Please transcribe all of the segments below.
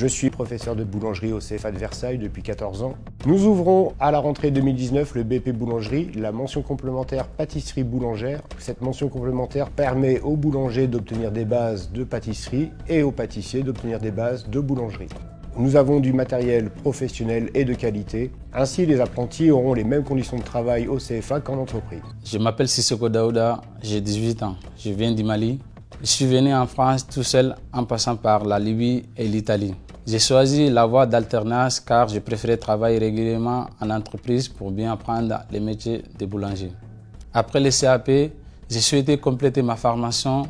Je suis professeur de boulangerie au CFA de Versailles depuis 14 ans. Nous ouvrons à la rentrée 2019 le BP Boulangerie, la mention complémentaire pâtisserie boulangère. Cette mention complémentaire permet aux boulangers d'obtenir des bases de pâtisserie et aux pâtissiers d'obtenir des bases de boulangerie. Nous avons du matériel professionnel et de qualité. Ainsi, les apprentis auront les mêmes conditions de travail au CFA qu'en entreprise. Je m'appelle Sissoko Daouda, j'ai 18 ans. Je viens du Mali. Je suis venu en France tout seul en passant par la Libye et l'Italie. J'ai choisi la voie d'alternance car je préférais travailler régulièrement en entreprise pour bien apprendre les métiers de boulanger. Après le CAP, j'ai souhaité compléter ma formation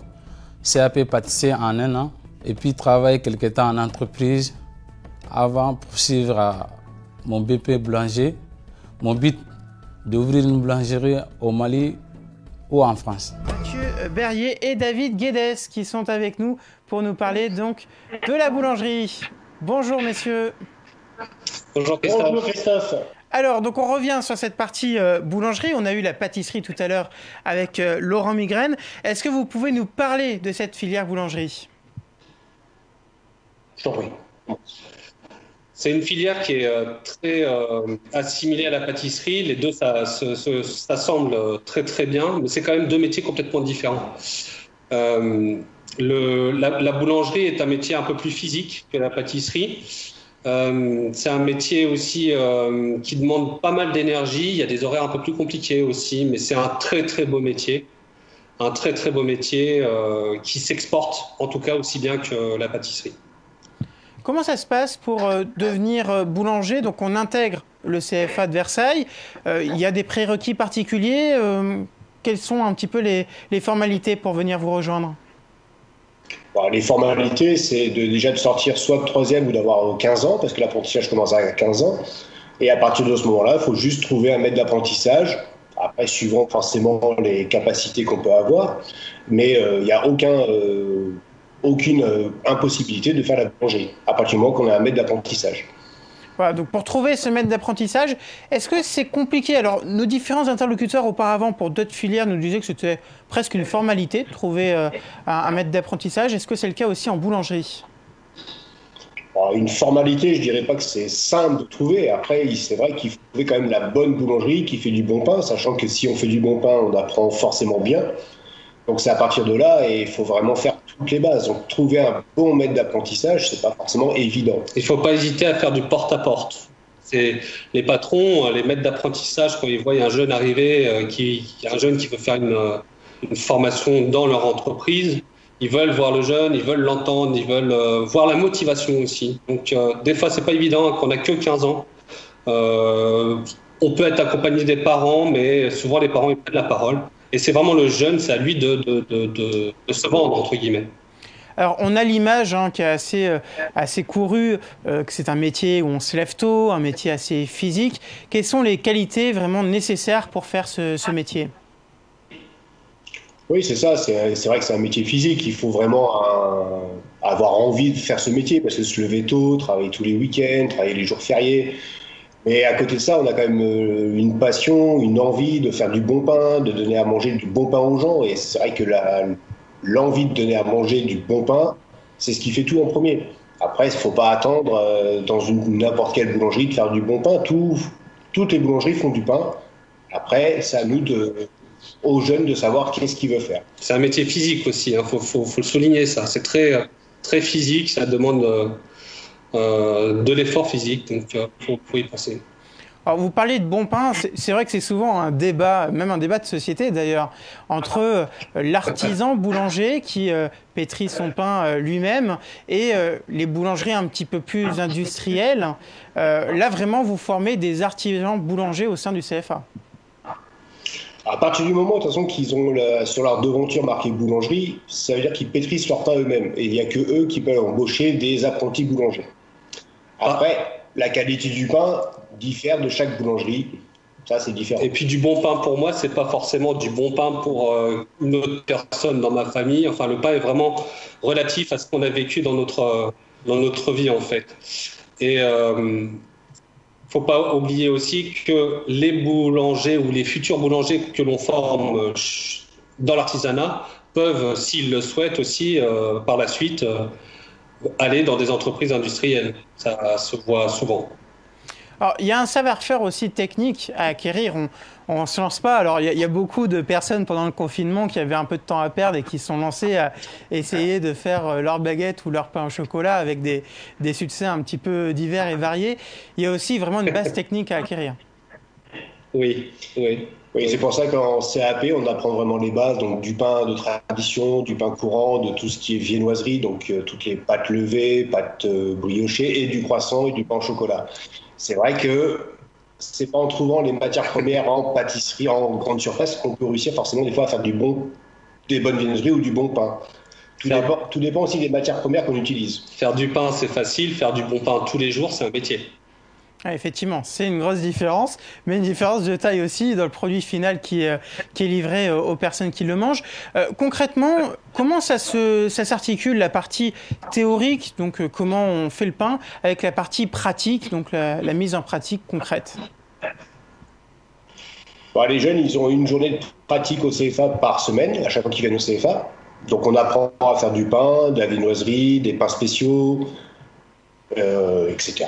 CAP pâtissier en 1 an et puis travailler quelque temps en entreprise avant de poursuivre mon BP boulanger. Mon but d'ouvrir une boulangerie au Mali ou en France. Mathieu Berrier et David Guedes qui sont avec nous pour nous parler donc de la boulangerie. Bonjour messieurs. Bonjour Christophe. Bonjour Christophe. Alors, donc on revient sur cette partie boulangerie. On a eu la pâtisserie tout à l'heure avec Laurent Migraine. Est-ce que vous pouvez nous parler de cette filière boulangerie? Je t'en prie. C'est une filière qui est très assimilée à la pâtisserie. Les deux s'assemblent très très bien, mais c'est quand même deux métiers complètement différents. La boulangerie est un métier un peu plus physique que la pâtisserie. C'est un métier aussi qui demande pas mal d'énergie. Il y a des horaires un peu plus compliqués aussi, mais c'est un très très beau métier. Un très très beau métier qui s'exporte en tout cas aussi bien que la pâtisserie. Comment ça se passe pour devenir boulanger? Donc on intègre le CFA de Versailles. Il y a des prérequis particuliers. Quelles sont un petit peu les formalités pour venir vous rejoindre? Les formalités, c'est déjà de sortir soit de 3e ou d'avoir 15 ans, parce que l'apprentissage commence à 15 ans. Et à partir de ce moment-là, il faut juste trouver un maître d'apprentissage, après suivant forcément les capacités qu'on peut avoir. Mais il n'y a aucune impossibilité de faire la boulangerie, à partir du moment qu'on a un maître d'apprentissage. Voilà, donc pour trouver ce maître d'apprentissage, est-ce que c'est compliqué? Alors, nos différents interlocuteurs auparavant pour d'autres filières nous disaient que c'était presque une formalité de trouver un maître d'apprentissage. Est-ce que c'est le cas aussi en boulangerie? Une formalité, je dirais pas que c'est simple de trouver. Après, c'est vrai qu'il faut trouver quand même la bonne boulangerie qui fait du bon pain, sachant que si on fait du bon pain, on apprend forcément bien. Donc c'est à partir de là, et il faut vraiment faire toutes les bases. Donc trouver un bon maître d'apprentissage, c'est pas forcément évident. Il faut pas hésiter à faire du porte-à-porte. C'est les patrons, les maîtres d'apprentissage, quand ils voient un jeune arriver, un jeune qui veut faire une formation dans leur entreprise, ils veulent voir le jeune, ils veulent l'entendre, ils veulent voir la motivation aussi. Donc des fois c'est pas évident, qu'on a que 15 ans. On peut être accompagné des parents, mais souvent les parents ils prennent la parole. Et c'est vraiment le jeune, c'est à lui de se vendre, entre guillemets. Alors, on a l'image qui est assez courue, que c'est un métier où on se lève tôt, un métier assez physique. Quelles sont les qualités vraiment nécessaires pour faire ce métier? Oui, c'est ça. C'est vrai que c'est un métier physique. Il faut vraiment avoir envie de faire ce métier, parce que se lever tôt, travailler tous les week-ends, travailler les jours fériés. Mais à côté de ça, on a quand même une passion, une envie de faire du bon pain, de donner à manger du bon pain aux gens. Et c'est vrai que l'envie de donner à manger du bon pain, c'est ce qui fait tout en premier. Après, il ne faut pas attendre dans n'importe quelle boulangerie de faire du bon pain. Toutes les boulangeries font du pain. Après, c'est à nous, aux jeunes, de savoir qu'est-ce qu'ils veulent faire. C'est un métier physique aussi, hein. Faut le souligner ça. C'est très, très physique, ça demande de l'effort physique, donc faut y penser. Alors vous parlez de bon pain, c'est vrai que c'est souvent un débat, même un débat de société d'ailleurs, entre l'artisan boulanger qui pétrit son pain lui-même et les boulangeries un petit peu plus industrielles. Là vraiment vous formez des artisans boulangers au sein du CFA. À partir du moment de toute façon qu'ils ont sur leur devanture marqué boulangerie, ça veut dire qu'ils pétrissent leur pain eux-mêmes. Et il n'y a que eux qui peuvent embaucher des apprentis boulangers. Après, la qualité du pain diffère de chaque boulangerie. Ça, c'est différent. Et puis du bon pain pour moi, c'est pas forcément du bon pain pour une autre personne dans ma famille. Enfin, le pain est vraiment relatif à ce qu'on a vécu dans notre vie en fait. Et faut pas oublier aussi que les boulangers ou les futurs boulangers que l'on forme dans l'artisanat peuvent, s'ils le souhaitent aussi, par la suite, aller dans des entreprises industrielles. Ça se voit souvent. Alors, il y a un savoir-faire aussi technique à acquérir. On ne se lance pas. Alors, il y a beaucoup de personnes pendant le confinement qui avaient un peu de temps à perdre et qui se sont lancées à essayer de faire leur baguette ou leur pain au chocolat avec des succès un petit peu divers et variés. Il y a aussi vraiment une base technique à acquérir. Oui, oui. Oui, c'est pour ça qu'en CAP, on apprend vraiment les bases, donc du pain de tradition, du pain courant, de tout ce qui est viennoiserie, donc toutes les pâtes levées, pâtes briochées, et du croissant et du pain au chocolat. C'est vrai que c'est pas en trouvant les matières premières en pâtisserie, en grande surface, qu'on peut réussir forcément des fois à faire des bonnes viennoiseries ou du bon pain. Tout dépend aussi des matières premières qu'on utilise. Faire du pain, c'est facile. Faire du bon pain tous les jours, c'est un métier. Ah, effectivement, c'est une grosse différence, mais une différence de taille aussi dans le produit final qui est livré aux personnes qui le mangent. Concrètement, comment ça s'articule la partie théorique, donc comment on fait le pain, avec la partie pratique, donc la mise en pratique concrète? Bon, les jeunes, ils ont une journée de pratique au CFA par semaine, à chaque fois qu'ils viennent au CFA. Donc on apprend à faire du pain, de la viennoiserie, des pains spéciaux, etc.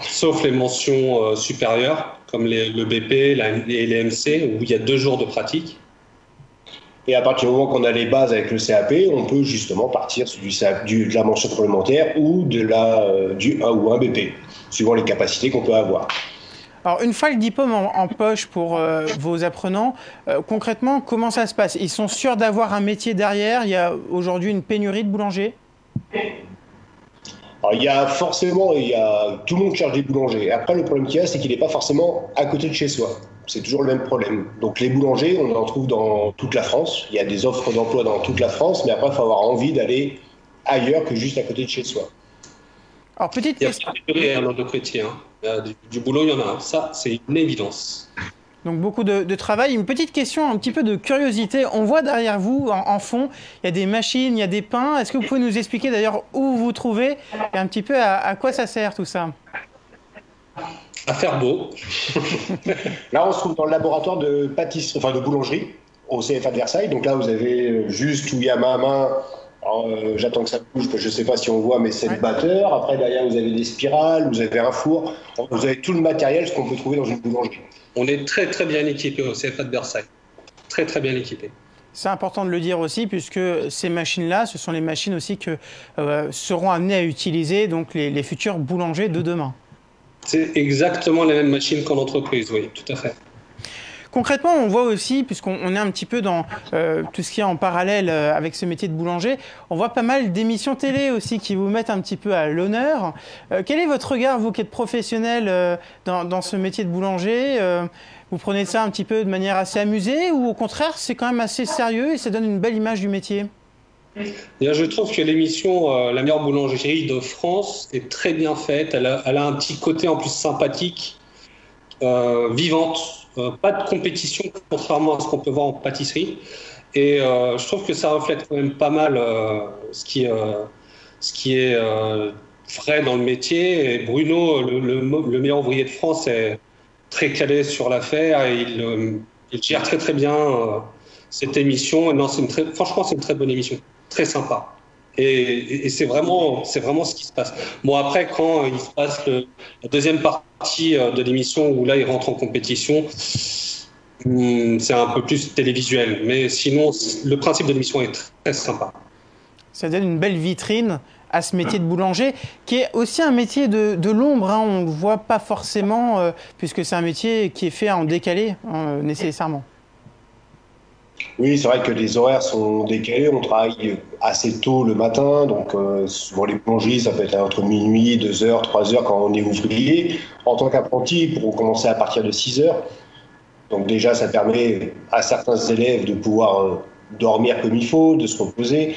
Sauf les mentions supérieures, comme le BP et les MC, où il y a 2 jours de pratique. Et à partir du moment qu'on a les bases avec le CAP, on peut justement partir sur de la mention complémentaire ou du 1 ou 1 BP, suivant les capacités qu'on peut avoir. Alors, une fois le diplôme en poche pour vos apprenants, concrètement, comment ça se passe? Ils sont sûrs d'avoir un métier derrière? Il y a aujourd'hui une pénurie de boulangers? Alors, tout le monde cherche des boulangers. Après, le problème qu'il y a, c'est qu'il n'est pas forcément à côté de chez soi. C'est toujours le même problème. Donc, les boulangers, on en trouve dans toute la France. Il y a des offres d'emploi dans toute la France, mais après, il faut avoir envie d'aller ailleurs que juste à côté de chez soi. Alors, petite question. Il y a dans d'autres métiers. Du boulot, il y en a. Ça, c'est une évidence. Donc beaucoup de travail. Une petite question, un petit peu de curiosité. On voit derrière vous, en fond, il y a des machines, il y a des pains. Est-ce que vous pouvez nous expliquer d'ailleurs où vous vous trouvez et un petit peu à quoi ça sert tout ça? À faire beau. Là, on se trouve dans le laboratoire de pâtisserie, enfin de boulangerie, au CFA de Versailles. Donc là, vous avez juste où il y a ma main. J'attends que ça bouge, parce que je ne sais pas si on voit, mais c'est le batteur. Après, derrière, vous avez des spirales, vous avez un four. Vous avez tout le matériel, ce qu'on peut trouver dans une boulangerie. On est très très bien équipé au CFA de Versailles. Très très bien équipé. C'est important de le dire aussi, puisque ces machines-là, ce sont les machines aussi que seront amenées à utiliser donc les futurs boulangers de demain. C'est exactement les mêmes machines qu'en entreprise, oui, tout à fait. Concrètement, on voit aussi, puisqu'on est un petit peu dans tout ce qui est en parallèle avec ce métier de boulanger, on voit pas mal d'émissions télé aussi qui vous mettent un petit peu à l'honneur. Quel est votre regard, vous qui êtes professionnel dans ce métier de boulanger? Vous prenez ça un petit peu de manière assez amusée ou au contraire, c'est quand même assez sérieux et ça donne une belle image du métier? Je trouve que l'émission La meilleure boulangerie de France est très bien faite. Elle a un petit côté en plus sympathique, vivante. Pas de compétition, contrairement à ce qu'on peut voir en pâtisserie. Et je trouve que ça reflète quand même pas mal ce qui est vrai dans le métier. Et Bruno, le meilleur ouvrier de France, est très calé sur l'affaire et il gère très très bien cette émission. Et non, franchement, c'est une très bonne émission, très sympa. Et c'est vraiment ce qui se passe. Bon, après, quand il se passe la deuxième partie de l'émission où là, il rentre en compétition, c'est un peu plus télévisuel. Mais sinon, le principe de l'émission est très sympa. Ça donne une belle vitrine à ce métier de boulanger, qui est aussi un métier de l'ombre. On ne le voit pas forcément, puisque c'est un métier qui est fait en décalé, nécessairement. Oui, c'est vrai que les horaires sont décalés. On travaille assez tôt le matin, donc souvent les boulangeries, ça peut être entre minuit, 2h, 3h quand on est ouvrier. En tant qu'apprenti, pour commencer à partir de 6h. Donc déjà, ça permet à certains élèves de pouvoir dormir comme il faut, de se reposer.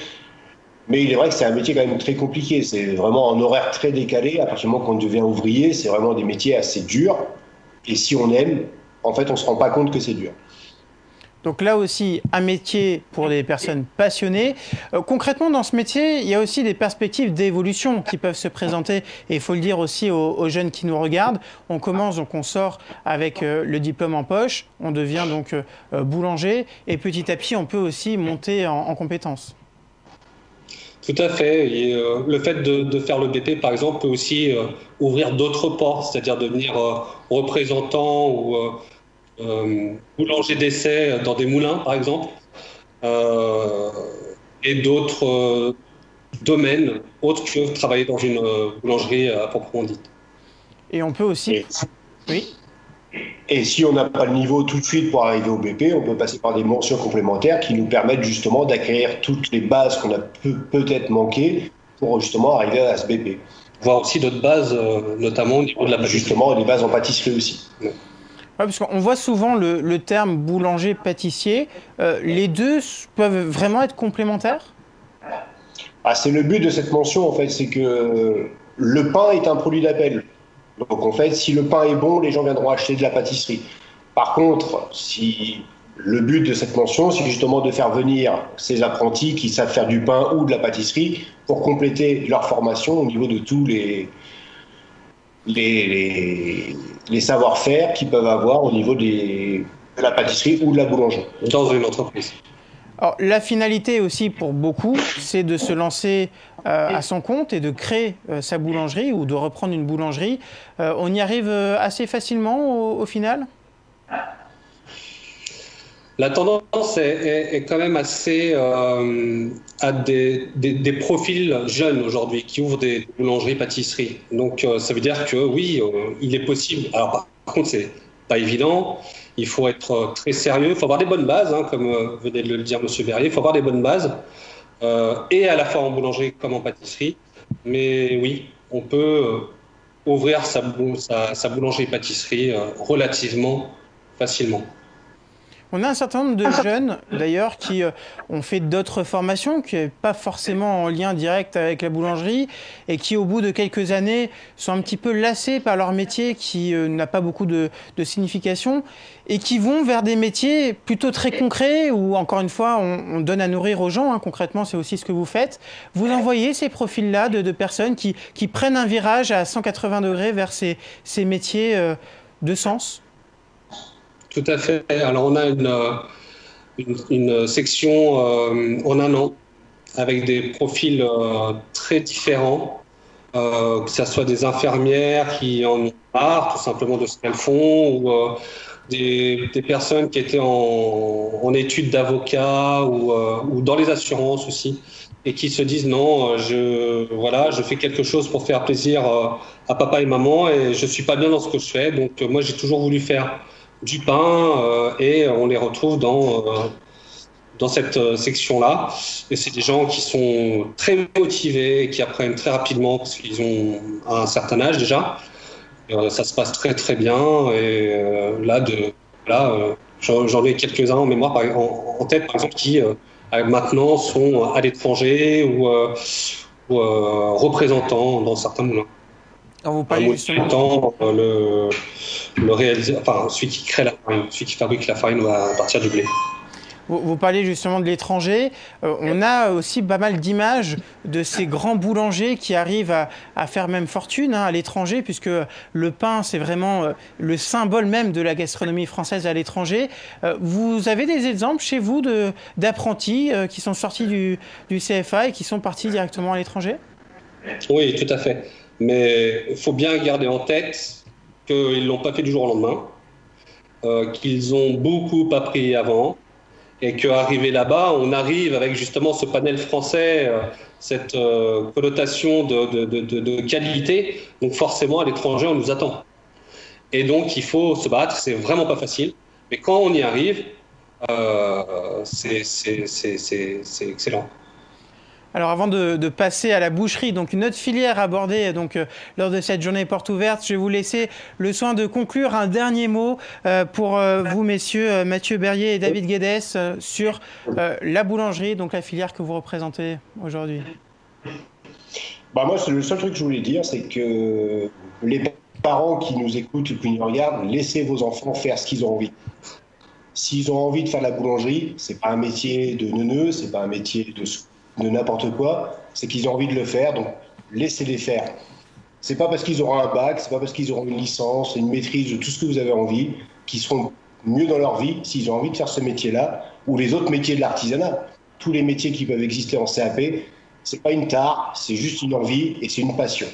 Mais il est vrai que c'est un métier quand même très compliqué. C'est vraiment un horaire très décalé. À partir du moment qu'on devient ouvrier, c'est vraiment des métiers assez durs. Et si on aime, en fait, on ne se rend pas compte que c'est dur. Donc là aussi, un métier pour des personnes passionnées. Concrètement, dans ce métier, il y a aussi des perspectives d'évolution qui peuvent se présenter. Et il faut le dire aussi aux jeunes qui nous regardent. On commence, donc on sort avec le diplôme en poche. On devient donc boulanger. Et petit à petit, on peut aussi monter en compétences. Tout à fait. Et, le fait de faire le BP, par exemple, peut aussi ouvrir d'autres portes, c'est-à-dire devenir représentant ou boulanger d'essai dans des moulins, par exemple, et d'autres domaines autres que travailler dans une boulangerie à proprement dite. Et on peut aussi... Oui. Et si on n'a pas le niveau tout de suite pour arriver au BP, on peut passer par des mentions complémentaires qui nous permettent justement d'acquérir toutes les bases qu'on a peut-être manquées pour justement arriver à ce BP. Voir aussi d'autres bases, notamment au niveau de la pâtisserie. Justement, des bases en pâtisserie aussi. Ouais, parce qu'on voit souvent le terme boulanger-pâtissier. Les deux peuvent vraiment être complémentaires ? C'est le but de cette mention, en fait, c'est que le pain est un produit d'appel. Donc, en fait, si le pain est bon, les gens viendront acheter de la pâtisserie. Par contre, si le but de cette mention, c'est justement de faire venir ces apprentis qui savent faire du pain ou de la pâtisserie pour compléter leur formation au niveau de tous les savoir-faire qu'ils peuvent avoir au niveau de la pâtisserie ou de la boulangerie. Dans une entreprise. Alors, la finalité aussi pour beaucoup, c'est de se lancer à son compte et de créer sa boulangerie ou de reprendre une boulangerie. On y arrive assez facilement au final ? La tendance est quand même assez à des profils jeunes aujourd'hui qui ouvrent des boulangeries-pâtisseries. Donc ça veut dire que oui, il est possible. Alors par contre, c'est pas évident. Il faut être très sérieux. Il faut avoir des bonnes bases, hein, comme venait de le dire M. Berrier. Il faut avoir des bonnes bases, et à la fois en boulangerie comme en pâtisserie. Mais oui, on peut ouvrir sa boulangerie-pâtisserie relativement facilement. On a un certain nombre de jeunes, d'ailleurs, qui ont fait d'autres formations, qui n'ont pas forcément en lien direct avec la boulangerie, et qui, au bout de quelques années, sont un petit peu lassés par leur métier qui n'a pas beaucoup de signification, et qui vont vers des métiers plutôt très concrets, où, encore une fois, on donne à nourrir aux gens. Hein, concrètement, c'est aussi ce que vous faites. Vous envoyez ces profils-là de personnes qui prennent un virage à 180 degrés vers ces métiers de sens. Tout à fait. Alors, on a une section en un an avec des profils très différents, que ce soit des infirmières qui en ont marre tout simplement de ce qu'elles font, ou des personnes qui étaient en études d'avocat ou dans les assurances aussi, et qui se disent non, je fais quelque chose pour faire plaisir à papa et maman et je suis pas bien dans ce que je fais, donc moi j'ai toujours voulu faire du pain, et on les retrouve dans cette section-là. Et c'est des gens qui sont très motivés et qui apprennent très rapidement parce qu'ils ont un certain âge déjà. Ça se passe très très bien. Et j'en ai quelques-uns en mémoire, en tête par exemple, qui maintenant sont à l'étranger ou représentants dans certains moulins. Alors vous parlez justement le réalisateur, enfin celui qui crée la farine, celui qui fabrique la farine à partir du blé. Vous parlez justement de l'étranger. On a aussi pas mal d'images de ces grands boulangers qui arrivent à faire même fortune à l'étranger, puisque le pain, c'est vraiment le symbole même de la gastronomie française à l'étranger. Vous avez des exemples chez vous d'apprentis qui sont sortis du CFA et qui sont partis directement à l'étranger ? Oui, tout à fait. Mais il faut bien garder en tête qu'ils ne l'ont pas fait du jour au lendemain, qu'ils ont beaucoup appris avant, et qu'arrivé là-bas, on arrive avec justement ce panel français, cette connotation de qualité. Donc forcément, à l'étranger, on nous attend. Et donc, il faut se battre. C'est vraiment pas facile. Mais quand on y arrive, c'est excellent. Alors avant de passer à la boucherie, donc une autre filière abordée lors de cette journée porte ouverte, je vais vous laisser le soin de conclure un dernier mot pour vous, messieurs Mathieu Berrier et David Guedes, sur la boulangerie, donc la filière que vous représentez aujourd'hui. Moi, c'est le seul truc que je voulais dire, c'est que les parents qui nous écoutent ou qui nous regardent, laissez vos enfants faire ce qu'ils ont envie. S'ils ont envie de faire la boulangerie, c'est pas un métier de neuneux, c'est pas un métier de n'importe quoi, c'est qu'ils ont envie de le faire, donc laissez-les faire. C'est pas parce qu'ils auront un bac, c'est pas parce qu'ils auront une licence, une maîtrise de tout ce que vous avez envie, qu'ils seront mieux dans leur vie s'ils ont envie de faire ce métier-là, ou les autres métiers de l'artisanat. Tous les métiers qui peuvent exister en CAP, c'est pas une tare, c'est juste une envie et c'est une passion.